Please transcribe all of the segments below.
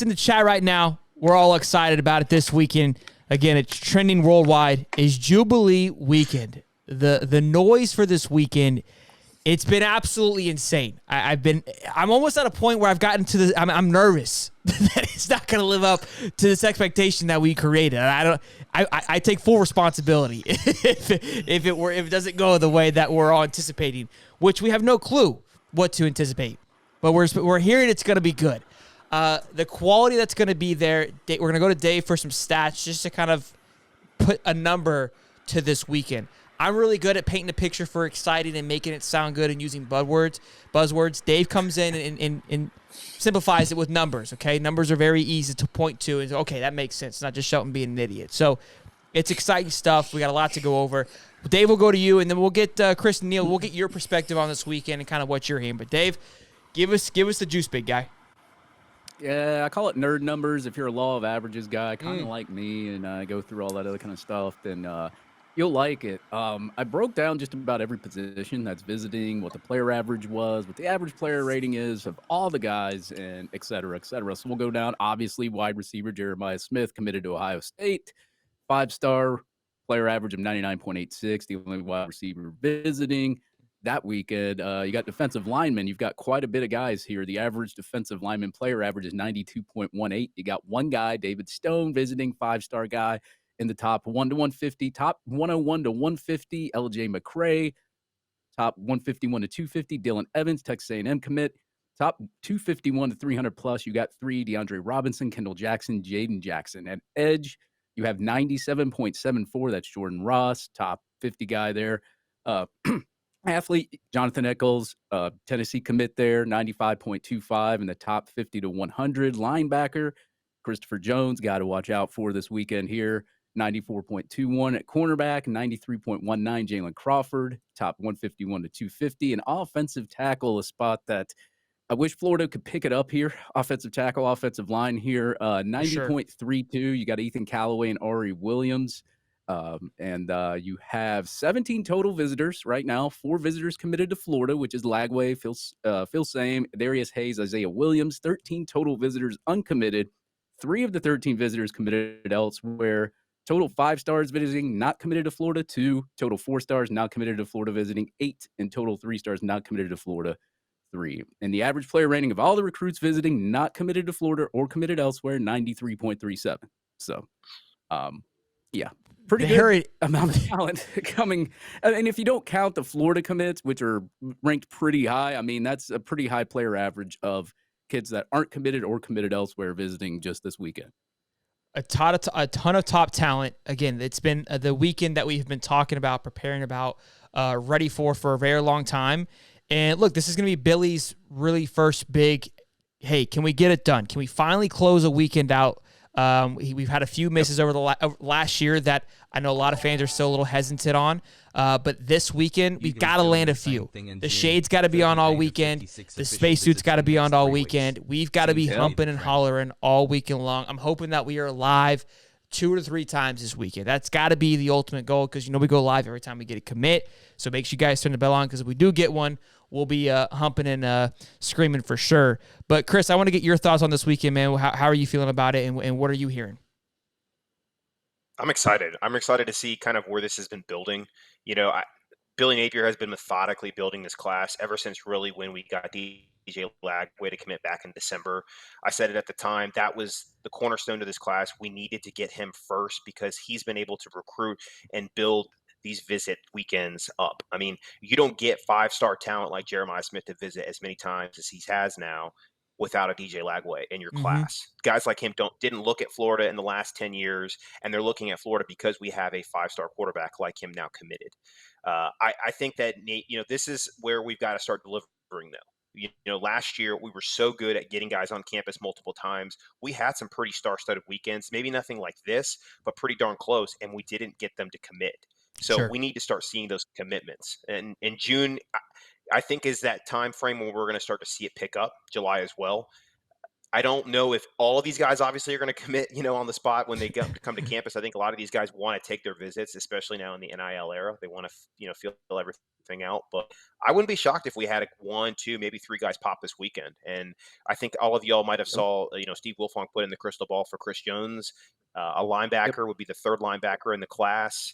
in the chat right now. We're all excited about it this weekend. Again, it's trending worldwide. Is Jubilee weekend. The noise for this weekend, it's been absolutely insane. I'm almost at a point where I've gotten to I'm nervous that it's not going to live up to this expectation that we created. I take full responsibility if it doesn't go the way that we're all anticipating, which we have no clue what to anticipate. But we're hearing it's going to be good. The quality that's going to be there, we're going to go to Dave for some stats just to kind of put a number to this weekend. I'm really good at painting a picture for exciting and making it sound good and using buzzwords. Dave comes in and simplifies it with numbers, okay? Numbers are very easy to point to and say, okay, that makes sense. It's not just Shelton being an idiot. So it's exciting stuff. We got a lot to go over. Dave will go to you, and then we'll get Chris and Neil. We'll get your perspective on this weekend and kind of what you're hearing. But Dave, give us the juice, big guy. Yeah, I call it nerd numbers. If you're a law of averages guy, kind of like me, and go through all that other kind of stuff, then you'll like it. I broke down just about every position that's visiting, what the player average was, what the average player rating is of all the guys, and et cetera, et cetera. So we'll go down. Obviously, wide receiver Jeremiah Smith committed to Ohio State, 5-star player average of 99.86, the only wide receiver visiting. That weekend, you got defensive linemen. You've got quite a bit of guys here. The average defensive lineman player average is 92.18. You got one guy, David Stone, visiting, 5-star guy in the top 1 to 150, top 101 to 150. LJ McCray, top 151 to 250. Dylan Evans, Texas A&M commit, top 251 to 300 plus. You got 3, DeAndre Robinson, Kendall Jackson, Jaden Jackson. At edge, you have 97.74. That's Jordan Ross, top 50 guy there. Athlete, Jonathan Eccles, Tennessee commit there, 95.25 in the top 50 to 100. Linebacker, Christopher Jones, got to watch out for this weekend here, 94.21 at cornerback, 93.19 Jalen Crawford, top 151 to 250. And offensive tackle, a spot that I wish Florida could pick it up here. Offensive tackle, offensive line here, 90.32. You got Ethan Callaway and Ari Williams. You have 17 total visitors right now. 4 visitors committed to Florida, which is Lagway, Phil Same, Darius Hayes, Isaiah Williams. 13 total visitors uncommitted. 3 of the 13 visitors committed elsewhere. Total 5 stars visiting, not committed to Florida. 2 total 4 stars, not committed to Florida visiting. 8 in total 3 stars, not committed to Florida. 3. And the average player rating of all the recruits visiting, not committed to Florida or committed elsewhere, 93.37. So, yeah. Pretty good amount of talent coming. And if you don't count the Florida commits, which are ranked pretty high, I mean, that's a pretty high player average of kids that aren't committed or committed elsewhere visiting just this weekend. A ton of top talent. Again, it's been the weekend that we've been talking about, preparing about, ready for a very long time. And look, this is going to be Billy's really first big, hey, can we get it done? Can we finally close a weekend out? We've had a few misses over the last year that I know a lot of fans are still a little hesitant on. But this weekend, we've got to land a few. The shade's got to be on all weekend. The spacesuit's got to be on all weekend. We've got to be humping and hollering all weekend long. I'm hoping that we are live 2 to 3 times this weekend. That's got to be the ultimate goal because, we go live every time we get a commit. So make sure you guys turn the bell on because if we do get one, we'll be humping and screaming for sure. But, Chris, I want to get your thoughts on this weekend, man. How are you feeling about it, and what are you hearing? I'm excited. I'm excited to see kind of where this has been building. Billy Napier has been methodically building this class ever since really when we got DJ Lagway to commit back in December. I said it at the time. That was the cornerstone to this class. We needed to get him first because he's been able to recruit and build these visit weekends up. I mean, you don't get 5-star talent like Jeremiah Smith to visit as many times as he has now without a DJ Lagway in your class. Guys like him didn't look at Florida in the last 10 years, and they're looking at Florida because we have a 5-star quarterback like him now committed. I think that, this is where we've got to start delivering now. Last year we were so good at getting guys on campus multiple times. We had some pretty star-studded weekends, maybe nothing like this, but pretty darn close, and we didn't get them to commit. So we need to start seeing those commitments. And in June, I think is that time frame when we're going to start to see it pick up. July as well. I don't know if all of these guys obviously are going to commit, on the spot when they come to campus. I think a lot of these guys want to take their visits, especially now in the NIL era. They want to, feel everything out. But I wouldn't be shocked if we had one, two, maybe three guys pop this weekend. And I think all of y'all might have Yep. saw, Steve Wilfong put in the crystal ball for Chris Jones. A Yep. linebacker would be the third linebacker in the class.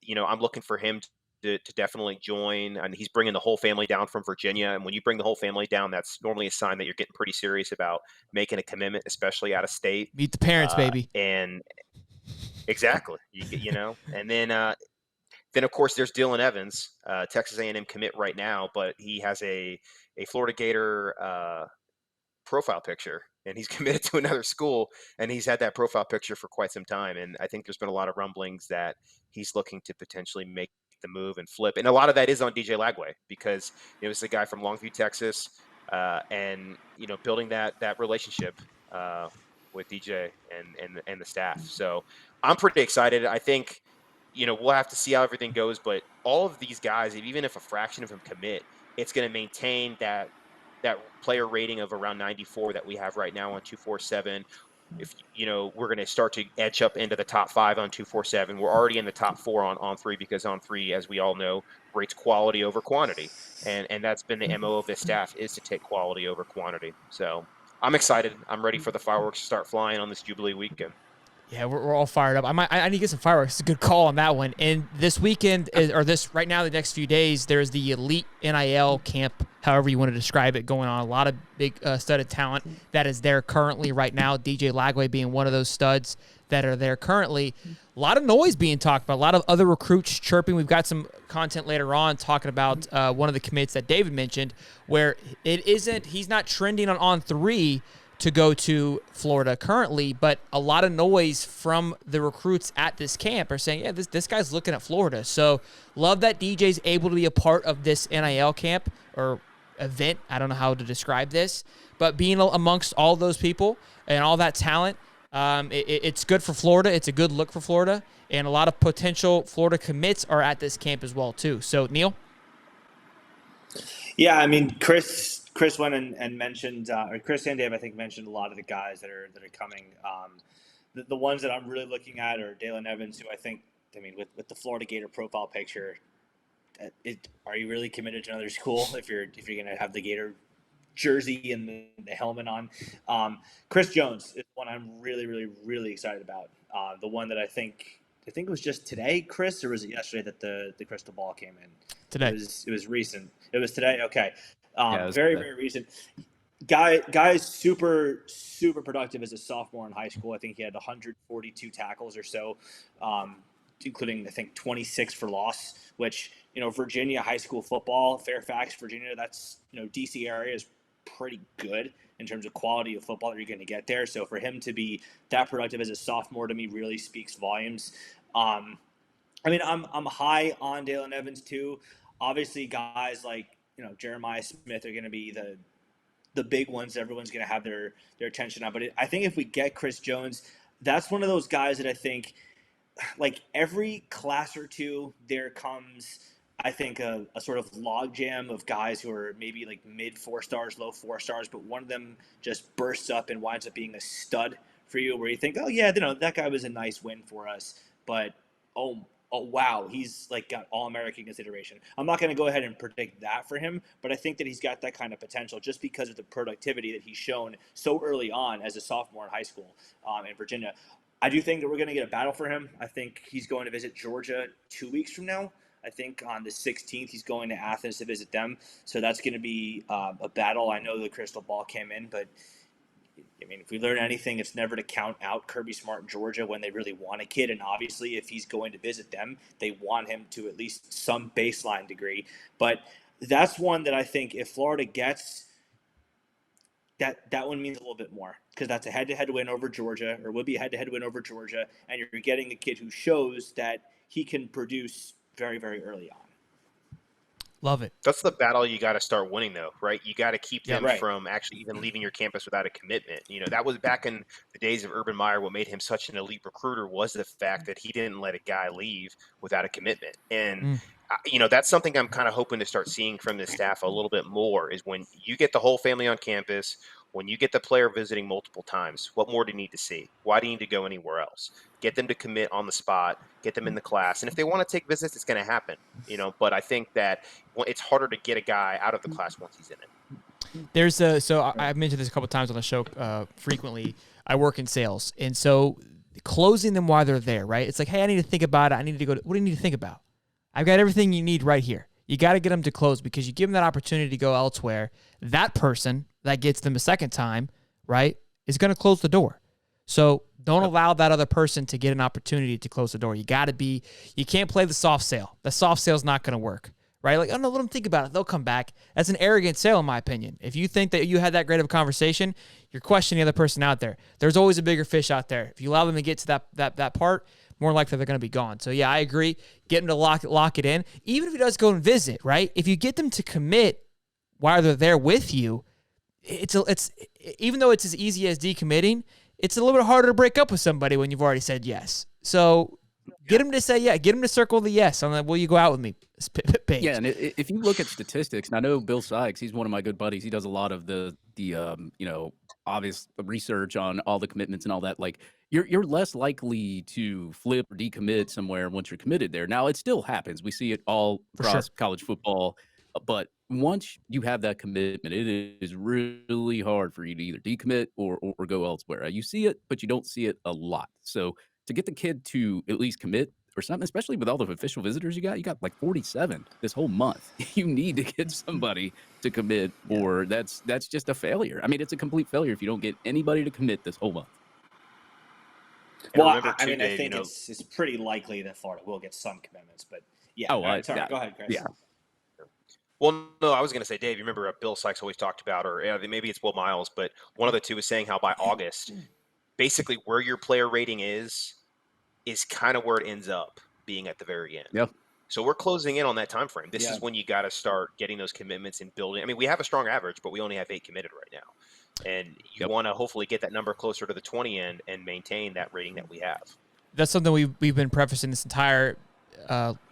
I'm looking for him to definitely join. And he's bringing the whole family down from Virginia. And when you bring the whole family down, that's normally a sign that you're getting pretty serious about making a commitment, especially out of state. Meet the parents, baby. And exactly, and then of course there's Dylan Evans, Texas A&M commit right now, but he has a Florida Gator profile picture, and he's committed to another school, and he's had that profile picture for quite some time. And I think there's been a lot of rumblings that he's looking to potentially make the move and flip. And a lot of that is on DJ Lagway, because it was a guy from Longview, Texas, and building that relationship with DJ and the staff. So I'm pretty excited. I think we'll have to see how everything goes, but all of these guys, even if a fraction of them commit, it's going to maintain that player rating of around 94 that we have right now on 247. If we're going to start to edge up into the top 5 on 247. We're already in the top 4 on 3, because on 3, as we all know, rates quality over quantity, and that's been the MO of this staff, is to take quality over quantity. So I'm excited. I'm ready for the fireworks to start flying on this Jubilee weekend. Yeah, we're all fired up. I need to get some fireworks. It's a good call on that one. And this weekend, right now, the next few days, there's the Elite NIL camp, however you want to describe it, going on. A lot of big studded talent that is there currently right now. DJ Lagway being one of those studs that are there currently. A lot of noise being talked about. A lot of other recruits chirping. We've got some content later on talking about one of the commits that David mentioned, where he's not trending on 3 to go to Florida currently, but a lot of noise from the recruits at this camp are saying, yeah, this guy's looking at Florida. So love that DJ's able to be a part of this NIL camp or event. I don't know how to describe this, but being amongst all those people and all that talent, it's good for Florida. It's a good look for Florida, and a lot of potential Florida commits are at this camp as well too. So Neil? Yeah, I mean, Chris went and mentioned, or Chris and Dave, I think, mentioned a lot of the guys that are coming. The ones that I'm really looking at are Dalen Evans, who with the Florida Gator profile picture, are you really committed to another school if you're going to have the Gator jersey and the helmet on? Chris Jones is one I'm really, really, really excited about. The one that I think it was just today, Chris, or was it yesterday that the crystal ball came in? Today. It was recent. It was today. Okay. Very very recent. Guy's super, super productive as a sophomore in high school. I think he had 142 tackles or so, including, I think, 26 for loss, which, Virginia high school football, Fairfax, Virginia, that's, DC area is pretty good in terms of quality of football that you're going to get there. So for him to be that productive as a sophomore, to me, really speaks volumes. I'm high on Dalen Evans too. Obviously, guys like Jeremiah Smith are going to be the big ones that everyone's going to have their attention on. But I think if we get Chris Jones, that's one of those guys that I think, like every class or two, there comes, I think, a sort of logjam of guys who are maybe like mid 4 stars, low 4 stars, but one of them just bursts up and winds up being a stud for you, where you think, oh yeah, that guy was a nice win for us, but oh wow, he's like got All-American consideration. I'm not going to go ahead and predict that for him, but I think that he's got that kind of potential just because of the productivity that he's shown so early on as a sophomore in high school in Virginia. I do think that we're going to get a battle for him. I think he's going to visit Georgia 2 weeks from now. I think on the 16th, he's going to Athens to visit them. So that's going to be a battle. I know the crystal ball came in, but if we learn anything, it's never to count out Kirby Smart in Georgia when they really want a kid. And obviously, if he's going to visit them, they want him to at least some baseline degree. But that's one that I think if Florida gets, that one means a little bit more, because that's a head-to-head win over Georgia, or would be a head-to-head win over Georgia, and you're getting a kid who shows that he can produce very, very early on. Love it. That's the battle you got to start winning, though, right? You got to keep them right. from actually even leaving your campus without a commitment. That was back in the days of Urban Meyer. What made him such an elite recruiter was the fact that he didn't let a guy leave without a commitment. And, that's something I'm kind of hoping to start seeing from this staff a little bit more, is when you get the whole family on campus, When you get the player visiting multiple times, what more do you need to see? Why do you need to go anywhere else? Get them to commit on the spot, get them in the class. And if they want to take visits, it's going to happen, but I think that it's harder to get a guy out of the class once he's in it. There's I've mentioned this a couple times on the show frequently. I work in sales, and so closing them while they're there, right? It's like, hey, I need to think about it. I need to go. What do you need to think about? I've got everything you need right here. You got to get them to close because you give them that opportunity to go elsewhere. That person that gets them a second time, right, is going to close the door. So don't allow that other person to get an opportunity to close the door. You can't play the soft sale. The soft sale is not going to work. Right? Like, oh no, let them think about it. They'll come back. That's an arrogant sale, in my opinion. If you think that you had that great of a conversation, you're questioning the other person out there. There's always a bigger fish out there. If you allow them to get to that part, more likely they're going to be gone. So yeah, I agree. Get them to lock it in. Even if he does go and visit, right? If you get them to commit while they're there with you, it's even though it's as easy as decommitting, it's a little bit harder to break up with somebody when you've already said yes. So get him to say yeah. Get him to circle the yes on the will you go out with me page. Yeah, and if you look at statistics, and I know Bill Sykes, he's one of my good buddies. He does a lot of the obvious research on all the commitments and all that. Like you're less likely to flip or decommit somewhere once you're committed there. Now it still happens. We see it all across college football, but once you have that commitment, it is really hard for you to either decommit or go elsewhere. You see it, but you don't see it a lot. So to get the kid to at least commit or something, especially with all the official visitors you got like 47 this whole month. You need to get somebody to commit, or that's just a failure. I mean, it's a complete failure if you don't get anybody to commit this whole month. Well, I think it's pretty likely that Florida will get some commitments, but yeah. Oh, sorry, go ahead, Chris. Yeah. Well, no, I was going to say, Dave, you remember Bill Sykes always talked about, or maybe it's Will Miles, but one of the two was saying how by August, basically where your player rating is kind of where it ends up being at the very end. Yep. So we're closing in on that time frame. This is when you got to start getting those commitments and building. I mean, we have a strong average, but we only have 8 committed right now. And you want to hopefully get that number closer to the 20 end and maintain that rating that we have. That's something we've been prefacing this entire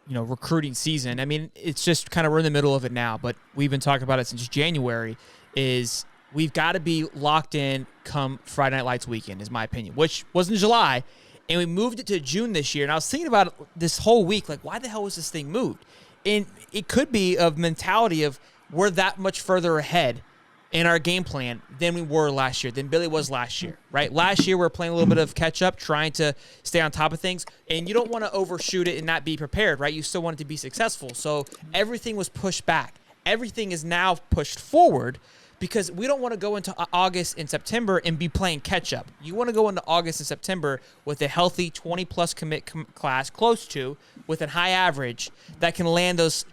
recruiting season. I mean, it's just kind of we're in the middle of it now, but we've been talking about it since January. Is we've got to be locked in come Friday Night Lights weekend, is my opinion, which was in July. And we moved it to June this year. And I was thinking about it this whole week, like, why the hell was this thing moved? And it could be a mentality of we're that much further ahead in our game plan than we were last year, than Billy was last year, right? Last year, we were playing a little bit of catch-up, trying to stay on top of things. And you don't want to overshoot it and not be prepared, right? You still want it to be successful. So everything was pushed back. Everything is now pushed forward, because we don't want to go into August and September and be playing catch-up. You want to go into August and September with a healthy 20-plus commit class, close to, with a high average that can land those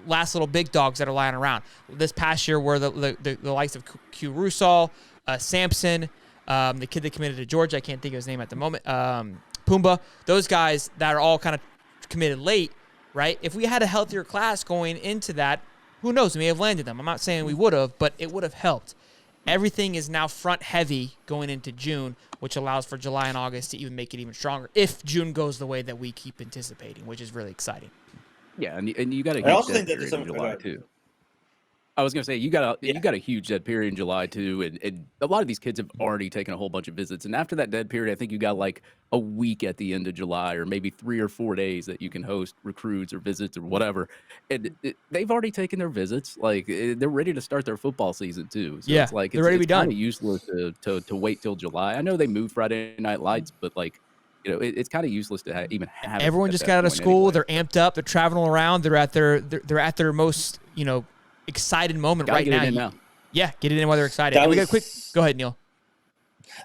last little big dogs that are lying around. This past year were the likes of Q Rusal, Sampson, the kid that committed to Georgia, I can't think of his name at the moment, Pumbaa, those guys that are all kind of committed late, right? If we had a healthier class going into that, who knows? We may have landed them. I'm not saying we would have, but it would have helped. Everything is now front heavy going into June, which allows for July and August to even make it even stronger if June goes the way that we keep anticipating, which is really exciting. Yeah, and you got to get that period in July too. I was going to say, you got a huge dead period in July, too, and a lot of these kids have already taken a whole bunch of visits. And after that dead period, I think you got like a week at the end of July, or maybe 3 or 4 days that you can host recruits or visits or whatever. And they've already taken their visits. Like, they're ready to start their football season, too. So it's like, they're ready to be done. Kind of useless to wait till July. I know they moved Friday Night Lights, but like, it's kind of useless to even have. Everyone just got out of school. Anyway. They're amped up. They're traveling around. They're at their most, excited moment right now. Yeah, get it in while they're excited. We got a quick. Go ahead, Neil.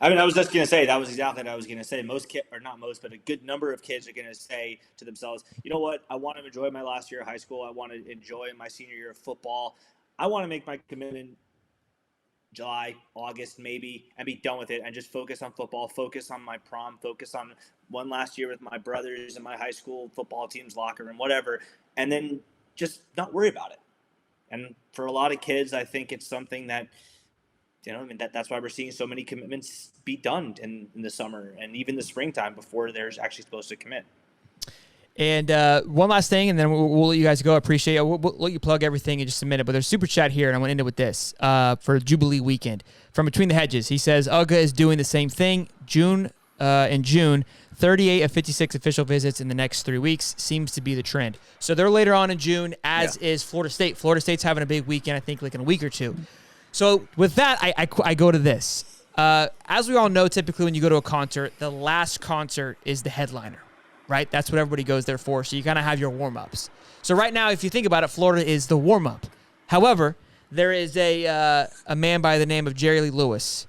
I mean, I was just going to say that was exactly what I was going to say. Most kids, or not most, but a good number of kids are going to say to themselves, "You know what? I want to enjoy my last year of high school. I want to enjoy my senior year of football. I want to make my commitment July, August, maybe, and be done with it, and just focus on football, focus on my prom, focus on one last year with my brothers in my high school football team's locker room, whatever, and then just not worry about it." And for a lot of kids, I think it's something that, that's why we're seeing so many commitments be done in the summer and even the springtime before they're actually supposed to commit. And one last thing, and then we'll let you guys go. I appreciate it. We'll let you plug everything in just a minute. But there's a super chat here, and I'm going to end it with this for Jubilee weekend. From Between the Hedges, he says, UGA is doing the same thing. In June, 38 of 56 official visits in the next 3 weeks seems to be the trend. So they're later on in June, as is Florida State. Florida State's having a big weekend, I think, like in a week or two. So with that, I go to this. As we all know, typically when you go to a concert, the last concert is the headliner, right? That's what everybody goes there for. So you kind of have your warm-ups. So right now, if you think about it, Florida is the warm-up. However, there is a man by the name of Jerry Lee Lewis,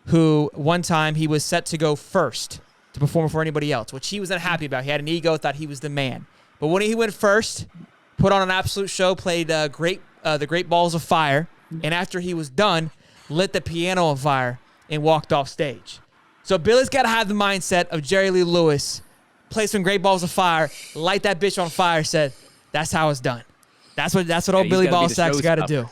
who one time he was set to go first to perform for anybody else, which he was not happy about. He had an ego, thought he was the man. But when he went first, put on an absolute show, played the Great Balls of Fire, and after he was done, lit the piano on fire and walked off stage. So Billy's got to have the mindset of Jerry Lee Lewis, play some Great Balls of Fire, light that bitch on fire, said, that's how it's done. That's what old Billy Ballsack's got to do.